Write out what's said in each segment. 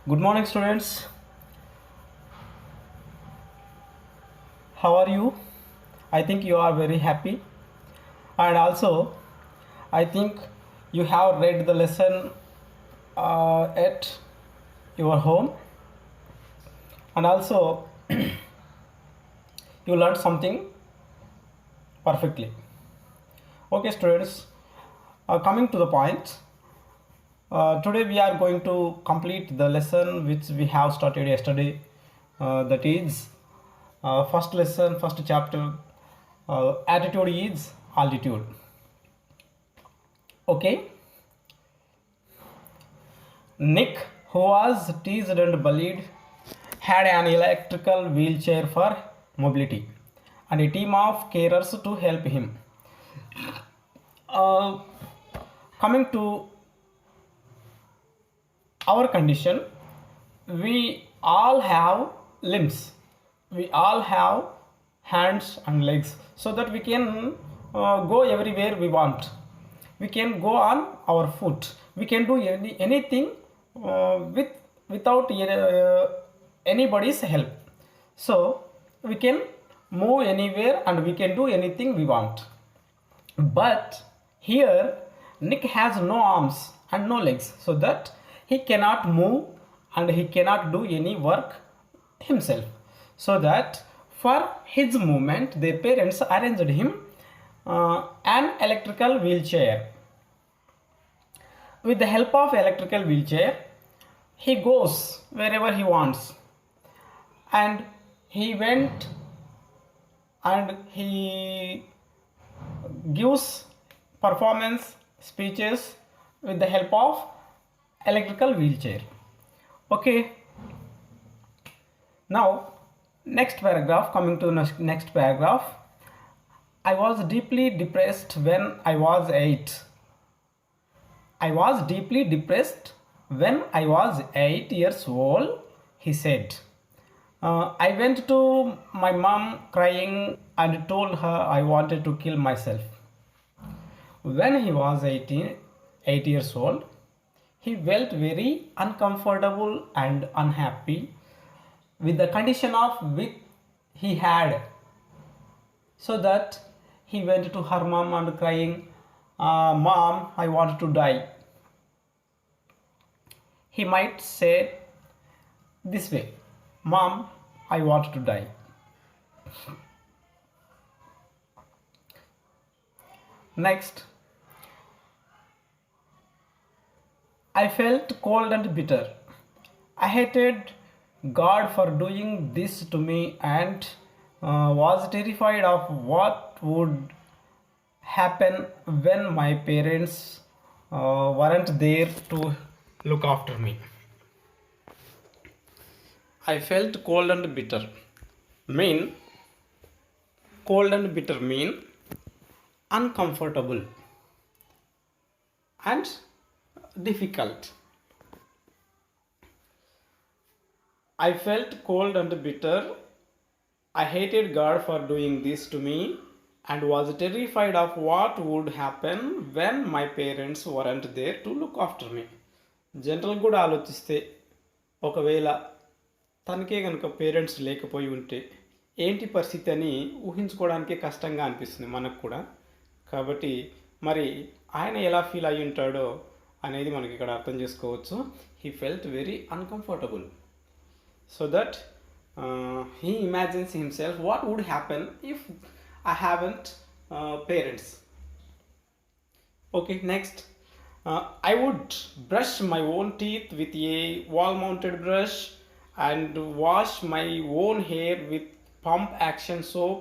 Good morning, students. How are you? I think you are very happy, and also I think you have read the lesson at your home, and also you learned something perfectly. Okay, students. Coming to the point, today we are going to complete the lesson which we have started yesterday. That is first lesson, first chapter. Attitude is altitude. Okay. Nick, who was teased and bullied, had an electrical wheelchair for mobility and a team of carers to help him. Uh, Coming to our condition, we all have limbs, we all have hands and legs, so that we can go everywhere we want. We can go on our foot, we can do anything without anybody's help. So we can move anywhere and we can do anything we want. But here, Nick has no arms and no legs, so that he cannot move and he cannot do any work himself. So that for his movement, their parents arranged him an electrical wheelchair. With the help of electrical wheelchair, he goes wherever he wants, and he went and he gives performance speeches with the help of electrical wheelchair. Okay, now next paragraph, coming to next paragraph. I was deeply depressed when I was 8. I was deeply depressed when I was 8 years old, he said. I went to my mom crying and told her I wanted to kill myself. When he was 8 years old, he felt very uncomfortable and unhappy with the condition of which he had. So that he went to her mom and crying, Mom, I want to die. He might say this way, Mom, I want to die. Next, I felt cold and bitter. I hated God for doing this to me and was terrified of what would happen when my parents weren't there to look after me. I felt cold and bitter. Mean cold and bitter mean uncomfortable and difficult. I felt cold and bitter. I hated God for doing this to me and was terrified of what would happen when my parents weren't there to look after me. General కూడా ఆలోచిస్తే ఒకవేళ తనకే కనుక parents లేకపోయి ఉంటే ఏంటి పరిస్థితి అని ఊహించుకోవడానికే కష్టంగా అనిపిస్తుంది మనకు కూడా. కాబట్టి మరి ఆయన ఎలా ఫీల్ అయ్యి ఉంటాడో అనేది మనకి ఇక్కడ అర్థం చేసుకోవచ్చు. He felt very uncomfortable. So that he imagines himself what would happen if I haven't parents. Okay, next. I would brush my own teeth with a wall mounted brush and wash my own hair with pump action soap,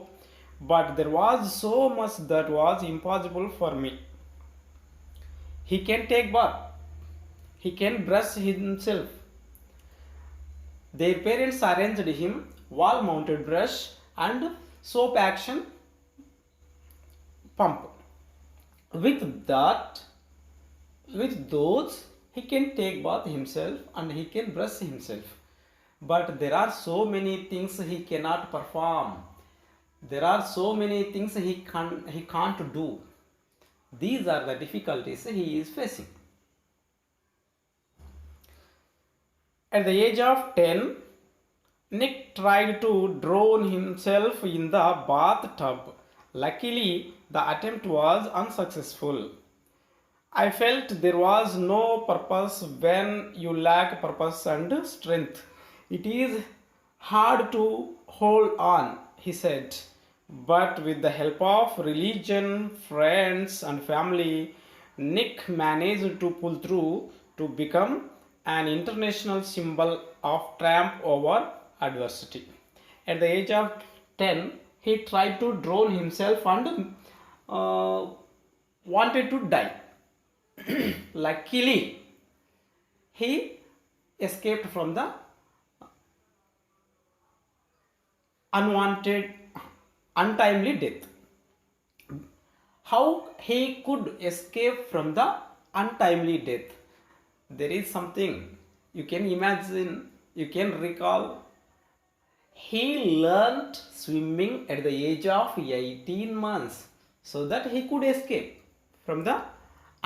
but there was so much that was impossible for me. He can take bath, he can brush himself. Their parents arranged him wall mounted brush and soap action pump. With those he can take bath himself and he can brush himself. But there are so many things he cannot perform. There are so many things he can't do. These are the difficulties he is facing. At the age of 10, Nick tried to drown himself in the bathtub. Luckily, the attempt was unsuccessful. I felt there was no purpose when you lack purpose and strength. It is hard to hold on, he said. But with the help of religion, friends, and family, Nick managed to pull through to become an international symbol of triumph over adversity. At the age of 10, he tried to drown himself and wanted to die. Luckily, he escaped from the unwanted, untimely death. How he could escape from the untimely death? There is something you can imagine, you can recall. He learned swimming at the age of 18 months so that he could escape from the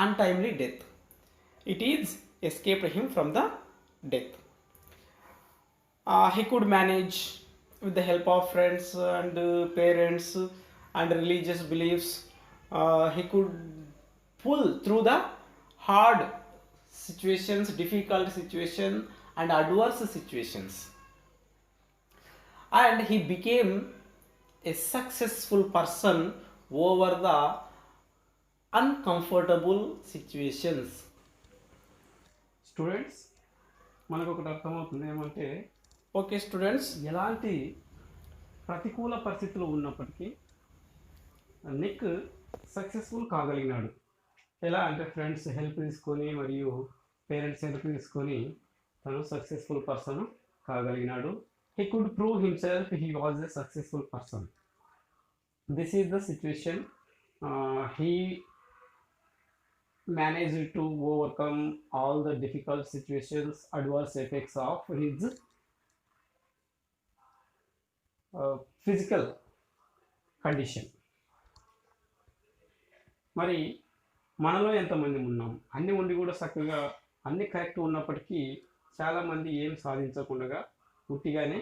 untimely death. It is escaped him from the death. He could manage with the help of friends and parents and religious beliefs. He could pull through the hard situations, difficult situations, and adverse situations. And he became a successful person over the uncomfortable situations. Students మనకు ఒకటి అర్థమవుతుంది ఏమంటే Okay, students. ఎలాంటి ప్రతికూల పరిస్థితులు ఉన్నప్పటికీ Nick successful కాగలిగినాడు. ఎలా అంటే ఫ్రెండ్స్ హెల్ప్ తీసుకొని మరియు పేరెంట్స్ హెల్ప్ తీసుకొని తను సక్సెస్ఫుల్ పర్సన్ కాగలిగినాడు. He could prove himself he was a successful person. This is the situation. He managed to overcome all the difficult situations, adverse effects of his physical condition. మరి మనలో ఎంతమంది ఉన్నాం? అన్ని ఉండి కూడా చక్కగా అన్ని కరెక్ట్ ఉన్నప్పటికీ చాలామంది ఏం సాధించకుండా పుట్టిగానే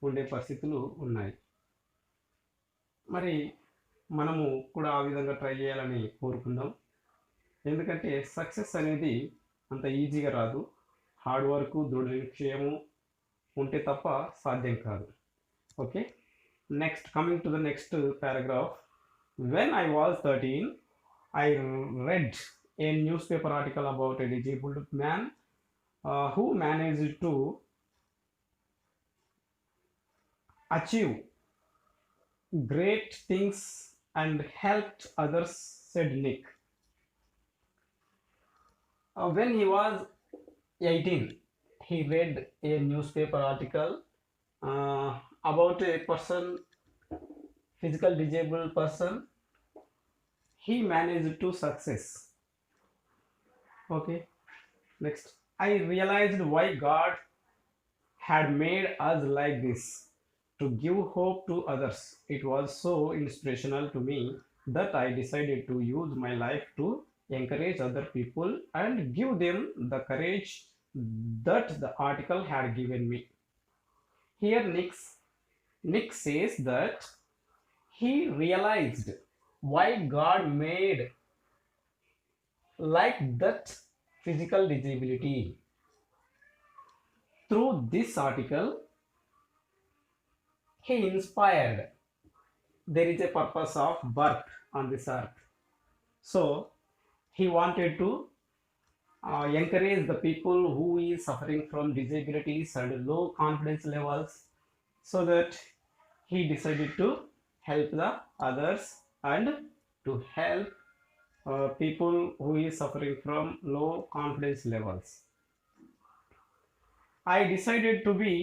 ఉండే పరిస్థితులు ఉన్నాయి. మరి మనము కూడా ఆ విధంగా ట్రై చేయాలని కోరుకుందాం. ఎందుకంటే సక్సెస్ అనేది అంత ఈజీగా రాదు. హార్డ్ వర్క్, దృఢ నిశ్చయము ఉంటే తప్ప సాధ్యం కాదు. Okay, next coming to the next paragraph. When I was 13, I read a newspaper article about a disabled man who managed to achieve great things and helped others, said Nick. When he was 18, he read a newspaper article about a person, physical disabled person. He managed to success. Okay, next. I realized why God had made us like this, to give hope to others. It was so inspirational to me that I decided to use my life to encourage other people and give them the courage that the article had given me. Here Nick says that he realized why God made like that physical disability. Through this article, he inspired there is a purpose of birth on this earth. So he wanted to encourage the people who is suffering from disabilities and low confidence levels, so that he decided to help the others and to help people who is suffering from low confidence levels. I decided to be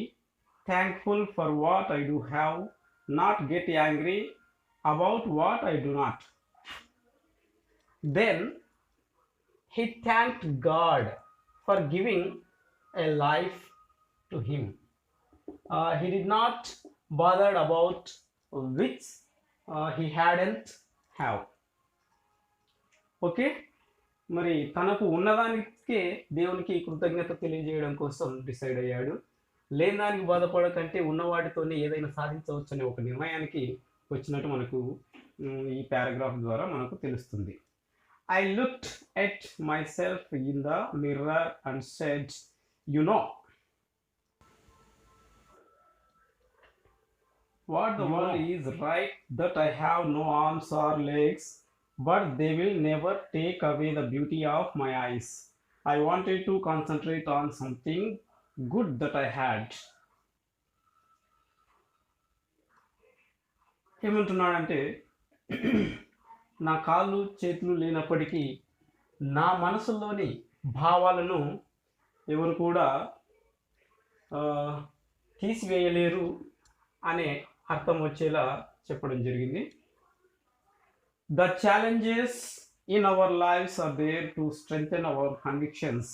thankful for what I do have, not get angry about what I do not. Then he thanked God for giving a life to him. He did not bother about which he hadn't have. Okay, మరి తనకు ఉన్నదానికే దేవునికి కృతజ్ఞత తెలియజేయడం కోసం decide అయ్యాడు. లేని దానికి బాధపడకంటే ఉన్న వాటితోనే ఏదైనా సాధించవచ్చు అనే ఒక నిర్ణయానికి వచ్చినట్టు మనకు ఈ పారాగ్రాఫ్ ద్వారా మనకు తెలుస్తుంది. I looked at myself in the mirror and said, you know, what the world is right that I have no arms or legs, but they will never take away the beauty of my eyes. I wanted to concentrate on something good that I had. ఏమంటున్నాడంటే నా కాళ్ళు చేతులు లేనప్పటికీ నా మనసులోని భావాలను ఎవరు కూడా తీసివేయలేరు అనే అర్థం వచ్చేలా చెప్పడం జరిగింది. The challenges in our lives are there to strengthen our convictions.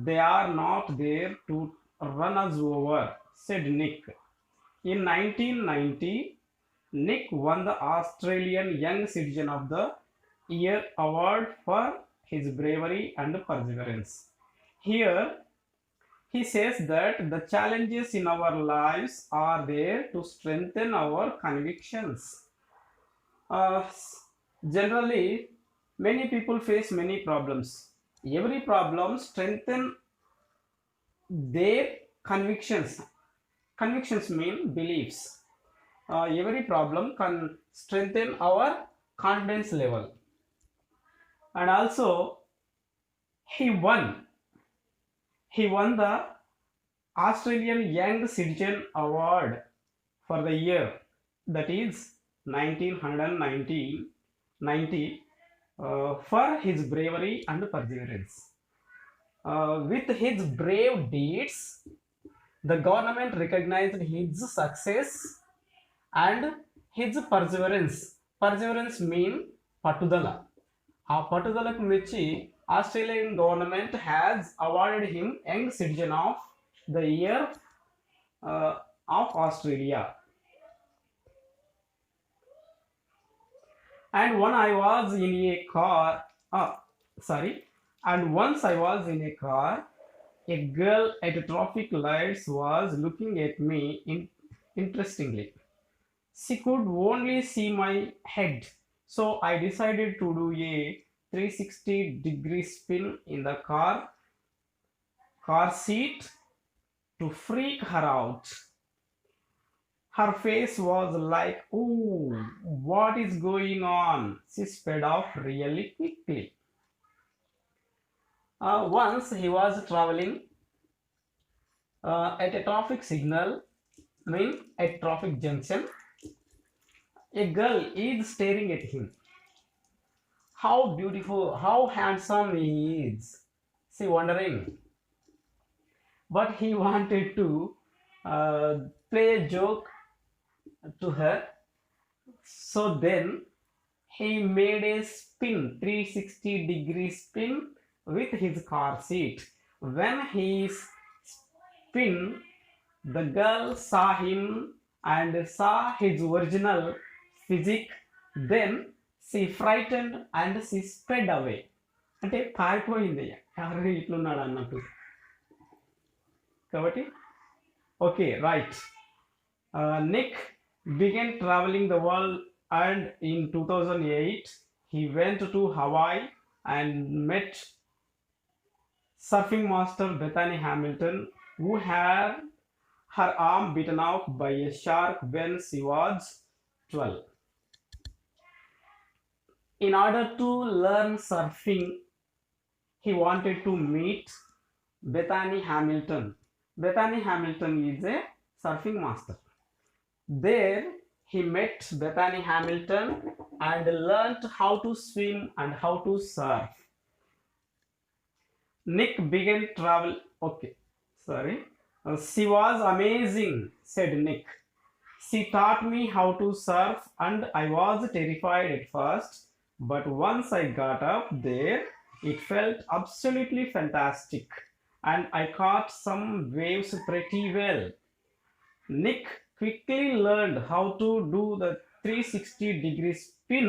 They are not there to run us over, said Nick. In 1990, Nick won the Australian Young Citizen of the Year award for his bravery and perseverance. Here, he says that the challenges in our lives are there to strengthen our convictions. Generally, many people face many problems. Every problem strengthens their convictions. Convictions mean beliefs. Every problem can strengthen our confidence level. And also, he won the Australian Young Citizen Award for the year, that is 1990, for his bravery and perseverance. With his brave deeds, the government recognized his success and his perseverance. Perseverance mean patudala. ఆ పట్టుదలకు మెచ్చి Australian government has awarded him young citizen of the year of Australia. And once I was in a car, a girl at traffic lights was looking at me interestingly. She could only see my head, so I decided to do a 360-degree spin in the car seat to freak her out. Her face was like, "Oh, what is going on?" She sped off really quickly. Once he was traveling at a traffic signal, at traffic junction. A girl is staring at him. How beautiful, how handsome he is, she wondering. But he wanted to play a joke to her. So then he made a spin, 360-degree spin with his car seat. When he spun, the girl saw him and saw his original physique. Then she frightened and she sped away. అంటే పారిపోయింది, ఎవరు ఇట్లున్నాడు అన్నట్టు. కాబట్టి okay, right. Nick began traveling the world, and in 2008 he went to Hawaii and met surfing master Bethany Hamilton, who had her arm bitten off by a shark when she was 12. In order to learn surfing, he wanted to meet Bethany Hamilton. Bethany Hamilton is a surfing master. There he met Bethany Hamilton and learned how to swim and how to surf. Nick began travel. She was amazing, said Nick. She taught me how to surf and I was terrified at first, but once I got up there, it felt absolutely fantastic and I caught some waves pretty well. Nick quickly learned how to do the 360-degree spin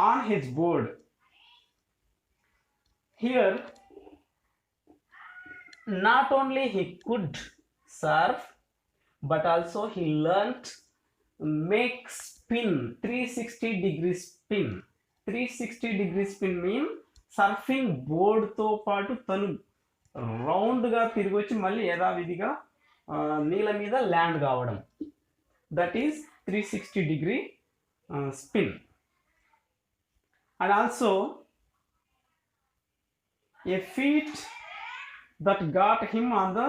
on his board. Here, not only he could surf, but also he learnt make spin 360 degree spin. 360 degree spin mean surfing బోర్డ్తో పాటు తను రౌండ్గా తిరిగి వచ్చి మళ్ళీ యథావిధిగా నీళ్ళ మీద land కావడం. That is 360 degree spin. And also a feat that got him on the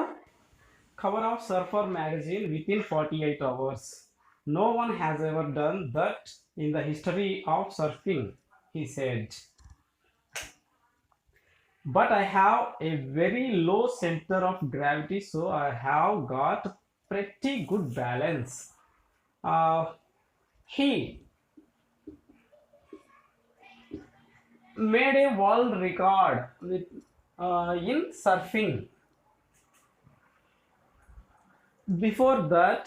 cover of Surfer magazine within 48 hours. No one has ever done that in the history of surfing, he said. But I have a very low center of gravity, so I have got pretty good balance. He made a world record with in surfing. Before that,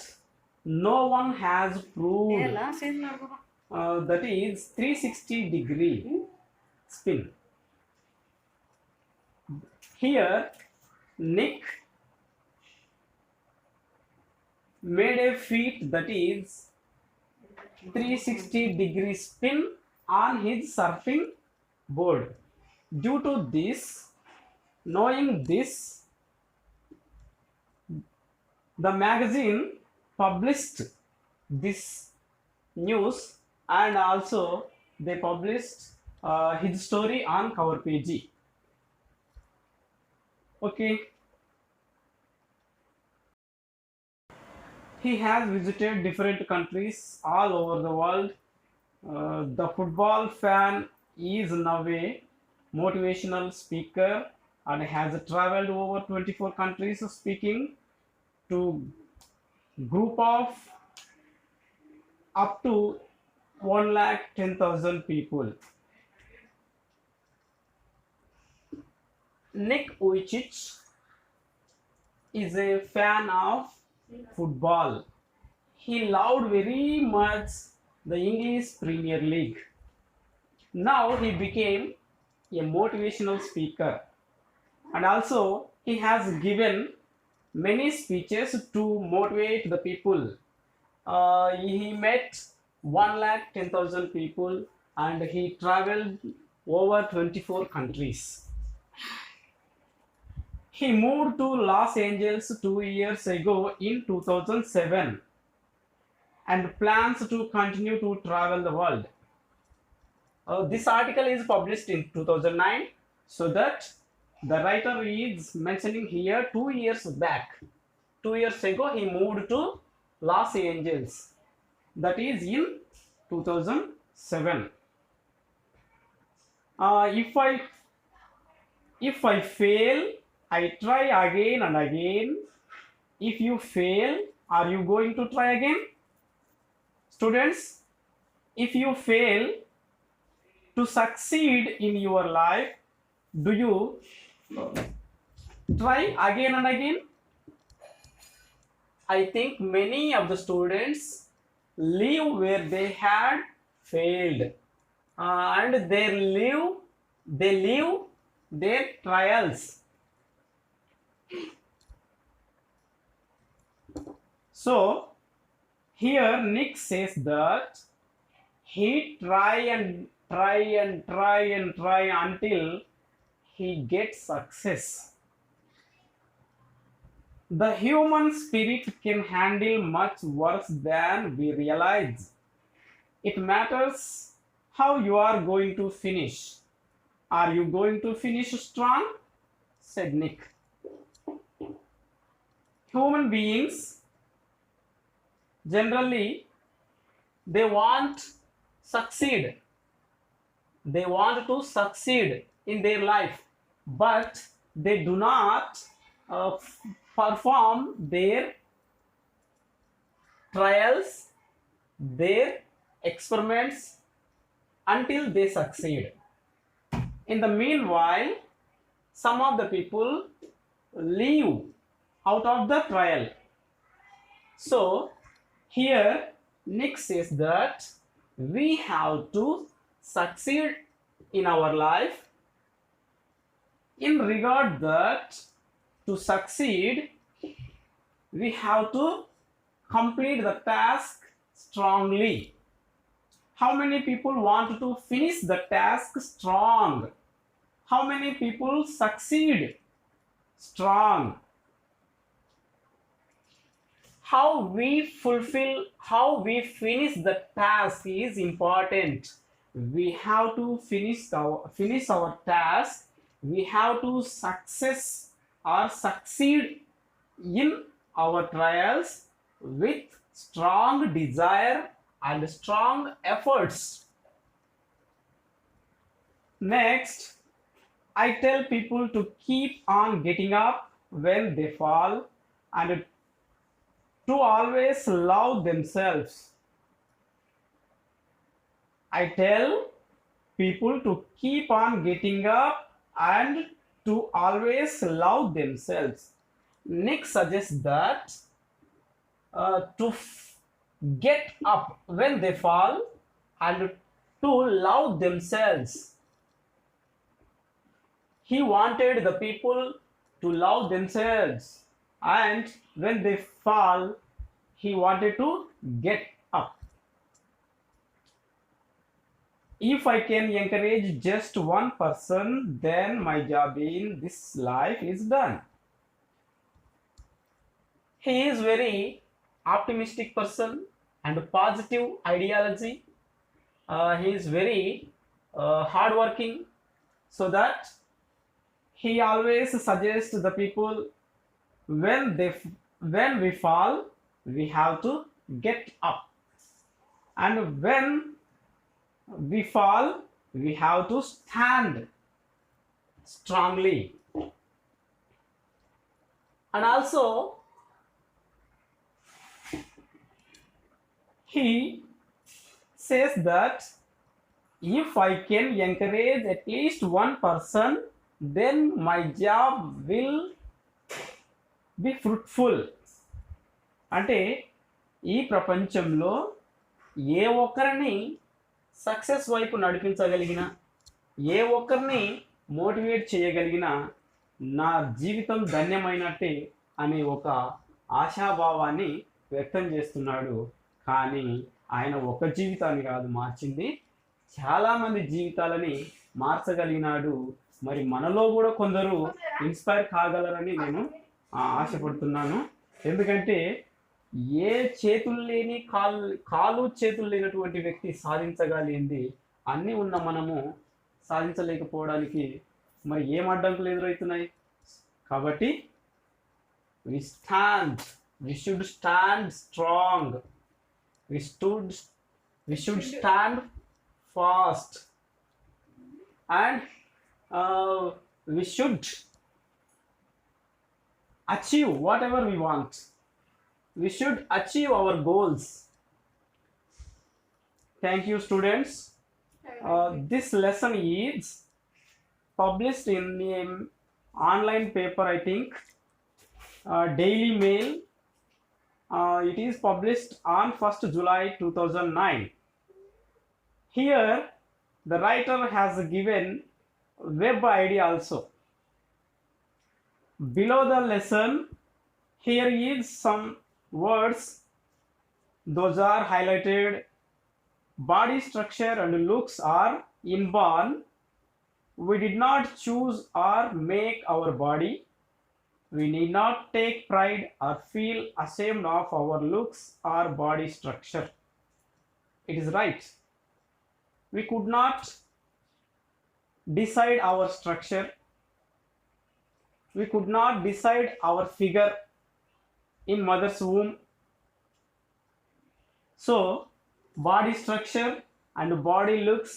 no one has proved that is 360 degree spin. Here, Nick made a feat that is 360 degree spin on his surfing board. Due to this, knowing this, the magazine published this news, and also they published his story on cover page. Okay. He has visited different countries all over the world. The football fan is now a motivational speaker and has traveled over 24 countries speaking to group of up to 110,000 people. Nick Vujicic is a fan of football. He loved very much the English Premier League. Now he became a motivational speaker, and also he has given many speeches to motivate the people. He met 110,000 people and he traveled over 24 countries. He moved to Los Angeles 2 years ago in 2007 and plans to continue to travel the world. This article is published in 2009, so that the writer is mentioning here 2 years back. 2 years ago he moved to Los Angeles. That is in 2007. If I fail, I try again and again. If you fail, are you going to try again? Students, if you fail to succeed in your life, do you try again and again? I think many of the students live where they had failed, and they live their trials. So here Nick says that he try until he gets success. The human spirit can handle much worse than we realize. It matters how you are going to finish. Are you going to finish strong? Said Nick. Human beings generally they want to succeed in their life, but they do not perform their trials, their experiments until they succeed. In the meanwhile, some of the people leave out of the trial. So here Nick says that we have to succeed in our life In regard that to succeed, we have to complete the task strongly. How many people want to finish the task strong? How many people succeed strong? How we finish the task is important. We have to finish our task. We have to success or succeed in our trials with strong desire and strong efforts. Next, I tell people to keep on getting up when they fall and to always love themselves. I tell people to keep on getting up and to always love themselves. Nick suggests that get up when they fall and to love themselves. He wanted the people to love themselves, and when they fall, he wanted to get up. If I can encourage just one person, then my job in this life is done. He is very optimistic person and positive ideology. He is very hardworking, so that he always suggests the people when we fall, we have to get up, and when we fall, we have to stand strongly. And also, he says that if I can encourage at least one person, then my job will be fruitful. అంటే ఈ ప్రపంచంలో ఏ ఒక్కరిని success వైపు నడిపించగలిగిన, ఏ ఒక్కరిని motivate చేయగలిగిన నా జీవితం ధన్యమైనట్టే అనే ఒక ఆశాభావాన్ని వ్యక్తం చేస్తున్నాడు. కానీ ఆయన ఒక జీవితాన్ని కాదు మార్చింది, చాలామంది జీవితాలని మార్చగలిగినాడు. మరి మనలో కూడా కొందరు ఇన్స్పైర్ కాగలరని నేను ఆశపడుతున్నాను. ఎందుకంటే ఏ చేతులు లేని కాలు చేతులు లేనటువంటి వ్యక్తి సాధించగలిగింది అన్నీ ఉన్న మనము సాధించలేకపోవడానికి మరి ఏం అడ్డంకులు ఎదురవుతున్నాయి? కాబట్టి we should stand strong, we should stand fast, and we should achieve whatever we want. We should achieve our goals. Thank you, students. This lesson is published in an online paper, I think, Daily Mail. It is published on 1st July 2009. Here, the writer has given web ID also. Below the lesson, here is some words. Those are highlighted. Body structure and looks are inborn. We did not choose or make our body. We need not take pride or feel ashamed of our looks or body structure. It is right. We could not decide our structure. We could not decide our figure in mother's womb. So, body structure and body looks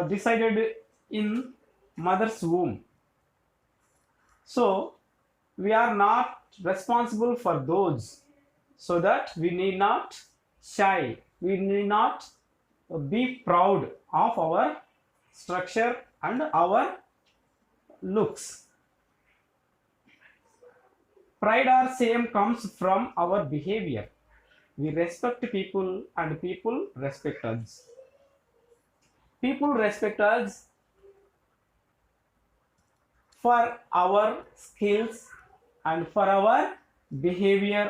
decided in mother's womb. So, we are not responsible for those, so that we need not shy. We need not be proud of our structure and our looks. Pride or shame comes from our behavior. We respect people and people respect us. People respect us for our skills and for our behavior,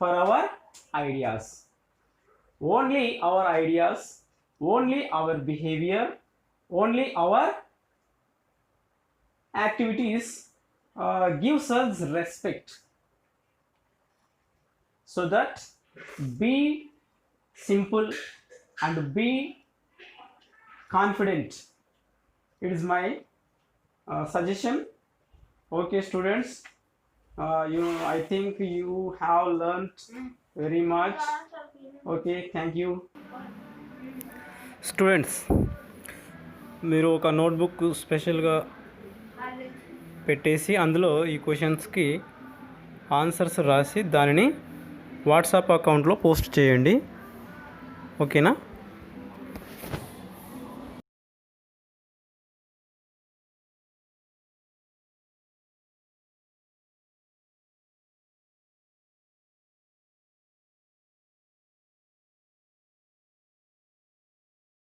for our ideas. Only our ideas, only our behavior, only our activities gives us respect. So that be simple and be confident. It is my suggestion. Okay, students, I think you have learnt very much. Okay, thank you. Students, మీరు ఒక notebook స్పెషల్గా పెట్టేసి అందులో ఈ క్వశ్చన్స్కి answers రాసి దానిని WhatsApp అకౌంట్లో పోస్ట్ చేయండి. ఓకేనా?